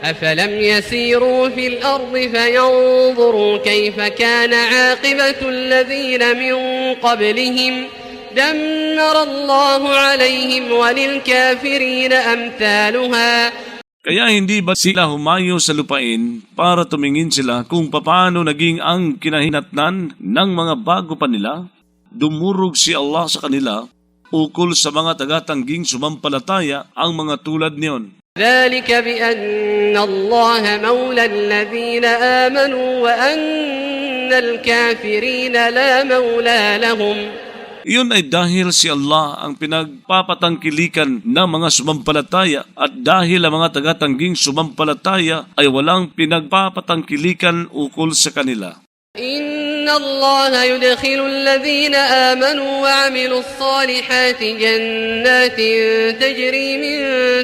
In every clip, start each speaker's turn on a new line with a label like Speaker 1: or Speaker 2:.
Speaker 1: أفلم يسيروا في الأرض فينظروا كيف كان عاقبة الذين من قبلهم دمر الله عليهم وللكافرين أمثالها.
Speaker 2: Kaya hindi ba sila humayo sa lupain para tumingin sila kung papaano naging ang kinahinatnan ng mga bago pa nila? Dumurog si Allah sa kanila ukol sa mga tagatangging sumampalataya ang mga tulad niyon.
Speaker 1: ذلك بأن الله مولى الذين آمنوا وأن الكافرين لا مولى لهم.
Speaker 2: Iyon ay dahil si Allah ang pinagpapatangkilikan ng mga sumampalataya at dahil ang mga tagatangging sumampalataya ay walang pinagpapatangkilikan ukol sa kanila.
Speaker 1: إن الله يدخل الذين آمنوا وعملوا الصالحات جنات تجري من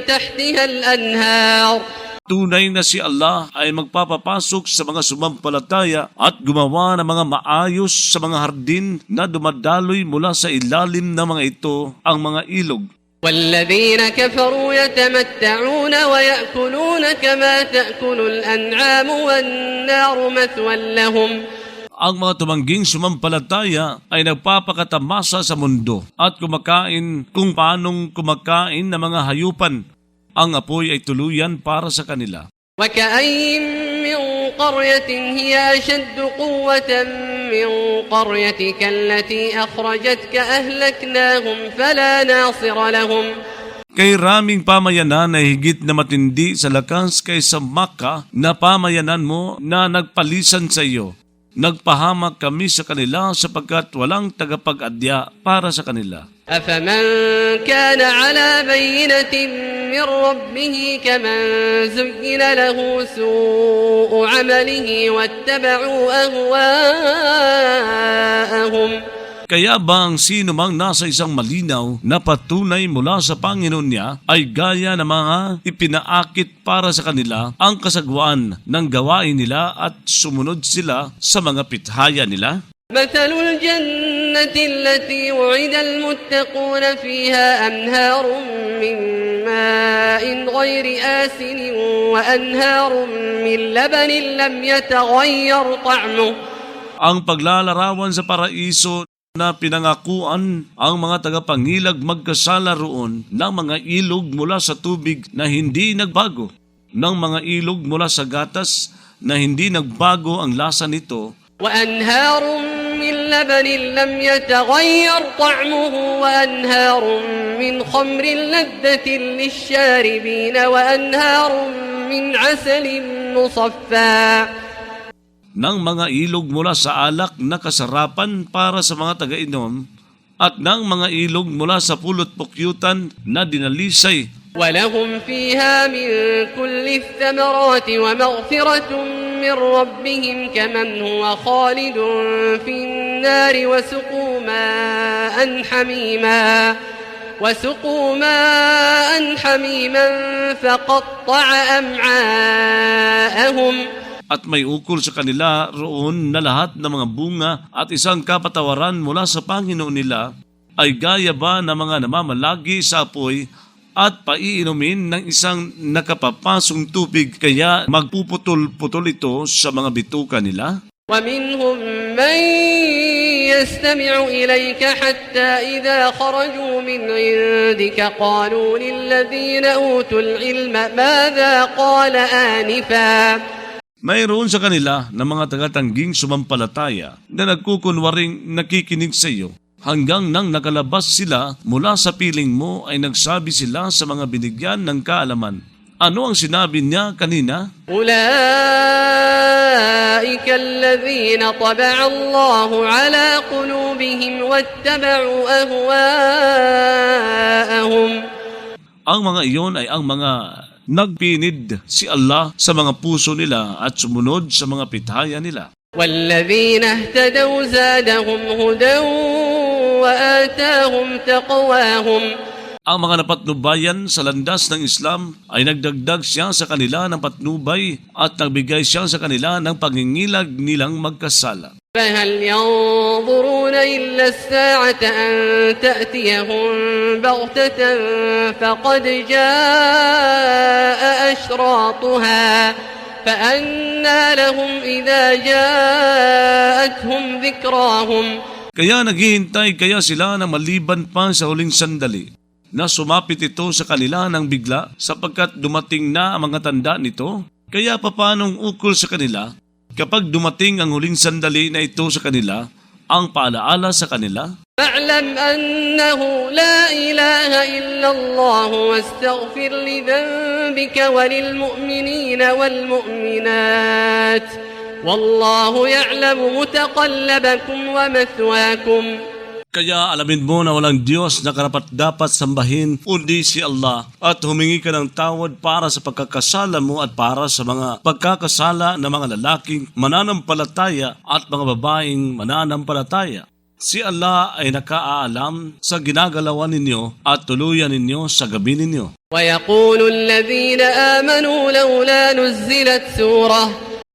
Speaker 1: تحتها الأنهار.
Speaker 2: Tunay na si Allah ay magpapapasok sa mga sumampalataya at gumawa ng mga maayos sa mga hardin na dumadaloy mula sa ilalim ng mga ito ang mga ilog.
Speaker 1: والذين كفروا يتمتعون ويأكلون كما تأكل الأنعام والنار مثوى لهم.
Speaker 2: Ang mga tumangging sumampalataya ay nagpapakatamasa sa mundo at kumakain kung paanong kumakain ng mga hayupan. Ang apoy ay tuluyan para sa kanila.
Speaker 1: وكأين من قرية هي أشد قوة من قريتك التي أخرجتك أهلكناهم فلا ناصر لهم.
Speaker 2: Kay raming pamayanan na higit na matindi sa lakas kaysa Makkah na pamayanan mo na nagpalisan sa iyo. Nagpahamak kami sa kanila sapagkat walang tagapag-adya para sa kanila.
Speaker 1: أفمن كان على بينة من ربه كمن زين له سوء عمله واتبعوا أهواءهم.
Speaker 2: Kaya ba ang sino mang nasa isang malinaw na patunay mula sa Panginoon niya ay gaya ng mga ipinaakit para sa kanila ang kasagwaan ng gawain nila at sumunod sila sa mga pithaya nila?
Speaker 1: مثل الجنة التي وعد المتقون فيها أنهار من ماء غير آسن وأنهار من لبن لم يتغير طعمه.
Speaker 2: Ang paglalarawan sa paraiso na pinangakuan ang mga tagapangilag magkasala roon ng mga ilog mula sa tubig na hindi nagbago, ng mga ilog mula sa gatas na hindi nagbago ang lasa nito,
Speaker 1: وأنهار من لبن لم يتغير طعمه وأنهار من خمر لذة للشاربين وأنهار من عسل مصفى.
Speaker 2: ng mga ilog mula sa alak na kasarapan para sa mga taga-inom at ng mga ilog mula sa pulot-pukyutan na dinalisay.
Speaker 1: ولهم فيها من كل الثمرات ومغفرة من ربهم كمن هو خالد في النار وسقوا ماء حميما فقطع أمعاءهم.
Speaker 2: At may ukol sa kanila roon na lahat ng mga bunga at isang kapatawaran mula sa Panginoon nila ay gaya ba ng mga namamalagi sa apoy at paiinumin ng isang nakapapasong tubig kaya magpuputol-putol ito sa mga bituka nila?
Speaker 1: ومنهم من يستمع إليك حتى إذا خرجوا من عندك قالوا للذين أوتوا العلم ماذا قال آنفا.
Speaker 2: Mayroon sa kanila na mga tagatangging sumampalataya na nagkukunwaring nakikinig sa iyo. Hanggang nang nakalabas sila mula sa piling mo ay nagsabi sila sa mga binigyan ng kaalaman. Ano ang sinabi niya kanina?
Speaker 1: أولئك الذين طبع الله على قلوبهم واتبعوا أهواءهم. Ang
Speaker 2: mga iyon ay ang mga nagpinid si Allah sa mga puso nila at sumunod sa mga pithaya nila.
Speaker 1: والذين اهتدوا زادهم هدى وآتاهم تقواهم.
Speaker 2: Ang mga napatnubayan sa landas ng Islam ay nagdagdag siya sa kanila ng patnubay at nagbigay siya sa kanila ng pangingilag nilang magkasala.
Speaker 1: فهل ينظرون إلا الساعة أن تأتيهم بغتة فقد جاء أشراطها فأنى لهم إذا جاءتهم ذكراهم.
Speaker 2: Kaya naghihintay kaya sila na maliban pa sa huling sandali na sumapit ito sa kanila ng bigla sapagkat dumating na ang mga tanda nito. Kaya papanong ukol sa kanila kapag dumating ang huling sandali na ito sa kanila, ang paalaala sa kanila?
Speaker 1: فاعلم أنه لا إله إلا الله واستغفر لذنبك وللمؤمنين والمؤمنات والله يعلم متقلبكم ومثواكم.
Speaker 2: Kaya alamin mo na walang Diyos na karapat-dapat sambahin kundi si Allah at humingi ka ng tawad para sa pagkakasala mo at para sa mga pagkakasala ng mga lalaking mananampalataya at mga babaeng mananampalataya. Si Allah ay nakaalam sa ginagalawan ninyo at tuluyan ninyo sa gabi ninyo.
Speaker 1: ويقول الذين آمنوا لولا نزلت سورة.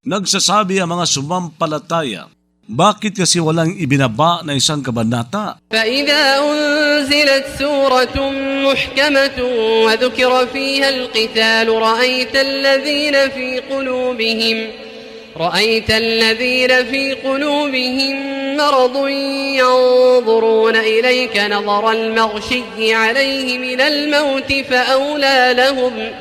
Speaker 2: Nagsasabi ang mga sumampalataya, bakit kasi walang ibinaba na isang kabanata?
Speaker 1: فإذا أنزلت سورة محكمة وذكر فيها القتال رأيت الذين في قلوبهم مرض ينظرون إليك نظر المغشي عليه من الموت فأولى لهم.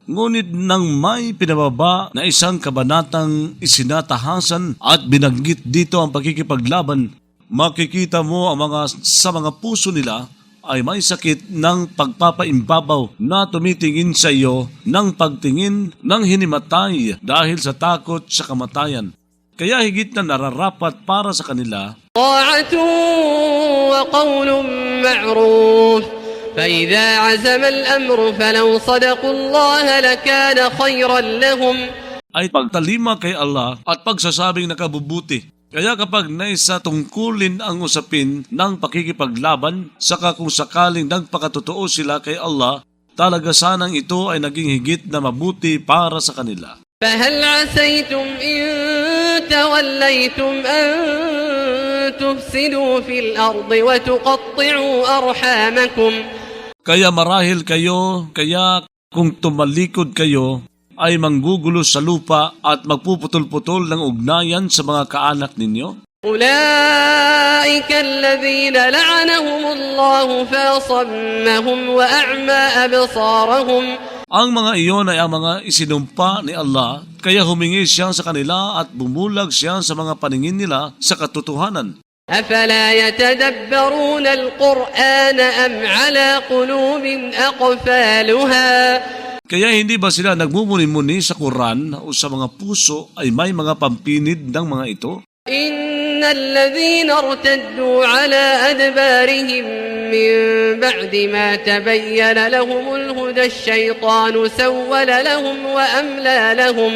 Speaker 2: Ngunit nang may pinababa na isang kabanatang isinatahasan at binanggit dito ang pagkikipaglaban, makikita mo ang sa mga puso nila ay may sakit ng pagpapaimbabaw na tumitingin sa iyo ng pagtingin ng hinimatay dahil sa takot sa kamatayan. Kaya higit na nararapat para sa kanila
Speaker 1: طاعة وقول معروف فإذا عزم الأمر فلو صدقوا الله لكان خيرا لهم.
Speaker 2: ay pagtalima kay Allah at pagsasabing nakabubuti. Kaya kapag naisa tungkulin ang usapin ng pakikipaglaban, saka kung sakaling nagpakatotoo sila kay Allah, talaga sanang ito ay naging higit na mabuti para sa kanila.
Speaker 1: فهل عسيتم إن توليتم أن تفسدوا في الأرض وتقطعوا أرحامكم.
Speaker 2: Kaya marahil kayo, kaya kung tumalikod kayo, ay manggugulo sa lupa at magpuputol-putol ng ugnayan sa mga kaanak ninyo?
Speaker 1: أولئك الذين لعنهم الله فأصمهم وأعمى أبصارهم.
Speaker 2: Ang mga iyon ay ang mga isinumpa ni Allah, kaya humingi siya sa kanila at bumulag siya sa mga paningin nila sa katotohanan.
Speaker 1: أفلا يتدبرون القرآن أم على قلوب أقفالها.
Speaker 2: Kaya hindi ba sila nagmumuni-muni sa Quran o sa mga puso ay may mga pampinid ng mga ito?
Speaker 1: إن الذين ارتدوا على أدبارهم من بعد ما تبين لهم الهدى الشيطان سول لهم وأملى لهم.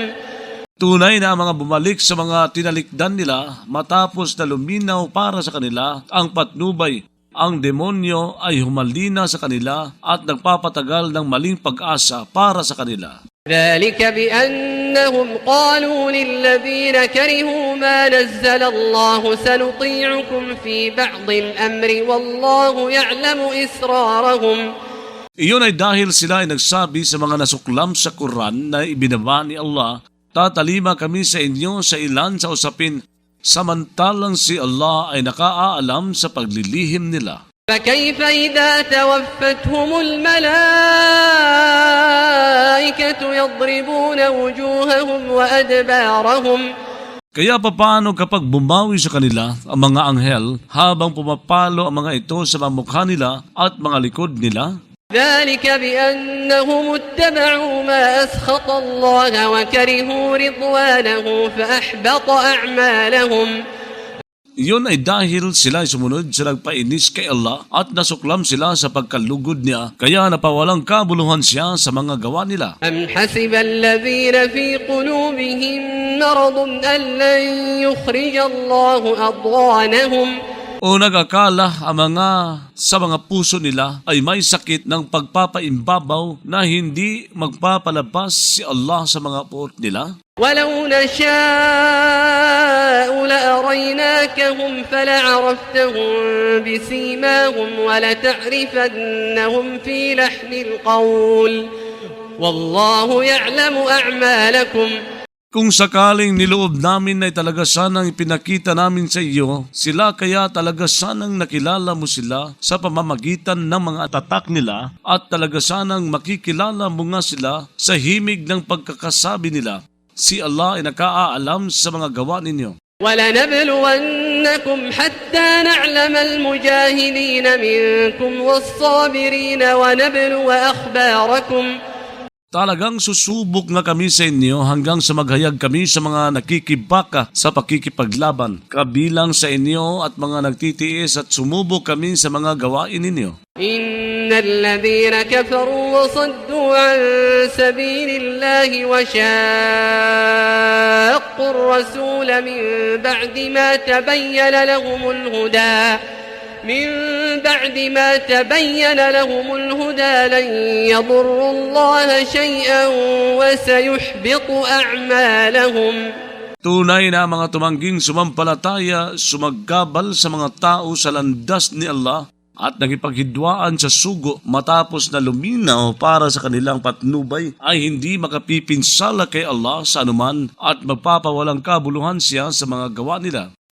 Speaker 2: Tunay na ang mga bumalik sa mga tinalikdan nila matapos na luminaw para sa kanila ang patnubay. Ang demonyo ay humalina sa kanila at nagpapatagal ng maling pag-asa para sa kanila.
Speaker 1: ذلك بأنهم قالوا للذين كرهوا ما نزل الله سنطيعكم في بعض الأمر والله يعلم إسرارهم.
Speaker 2: Iyon ay dahil sila ay nagsabi sa mga nasuklam sa Quran na ibinaba ni Allah, tatalima kami sa inyo sa ilan sa usapin, samantalang si Allah ay nakaaalam sa paglilihim nila.
Speaker 1: فكيف إذا توفتهم الملائكة يضربون وجوههم وأدبارهم.
Speaker 2: Kaya papaano kapag bumawi sa kanila ang mga anghel habang pumapalo ang mga ito sa mga mukha nila at mga likod nila?
Speaker 1: ذلك بأنهم اتبعوا ما أسخط الله وكرهوا رضوانه فأحبط أعمالهم.
Speaker 2: Iyon ay dahil sila ay sumunod sa nagpainis kay Allah at nasuklam sila sa pagkalugod niya, kaya napawalang kabuluhan siya sa mga gawa nila.
Speaker 1: أم حسب الذين في قلوبهم مرض أن لن يخرج الله أضغانهم
Speaker 2: O nag-akala ang sa mga puso nila ay may sakit ng pagpapaimbabaw na hindi magpapalabas si Allah sa mga puot nila?
Speaker 1: ولو نشاء لأريناكهم فلعرفتهم بسيماهم ولتعرفنهم في لحن القول والله يعلم أعمالكم.
Speaker 2: Kung sakaling niloob namin ay talaga sanang ipinakita namin sa iyo, sila kaya talaga sanang nakilala mo sila sa pamamagitan ng mga tatak nila at talaga sanang makikilala mo nga sila sa himig ng pagkakasabi nila. Si Allah ay nakaalam sa mga gawa ninyo.
Speaker 1: وَلَنَبْلُوَنَّكُمْ حَتَّى نَعْلَمَ الْمُجَاهِدِينَ مِنكُمْ وَالصَّابِرِينَ وَنَبْلُوَ أَخْبَارَكُمْ.
Speaker 2: Talagang susubok nga kami sa inyo hanggang sa maghayag kami sa mga nakikibaka sa pakikipaglaban. Kabilang sa inyo at mga nagtitiis at sumubok kami sa mga gawain ninyo.
Speaker 1: إِنَّ الَّذِينَ كَفَرُوا وَصَدُّوا عَن سَبِيلِ اللَّهِ وَشَاقُّوا الرَّسُولَ مِن بَعْدِ مَا تَبَيَّنَ لهم الهدى لن يضروا الله شيئا وسيحبط أعمالهم.
Speaker 2: Tunay na mga tumangging sumampalataya, sumaggabal sa mga tao sa landas ni Allah at nagipaghidwaan sa sugo matapos na luminaw para sa kanilang patnubay ay hindi makapipinsala kay Allah sa anuman at magpapawalang kabuluhan siya sa mga gawa nila.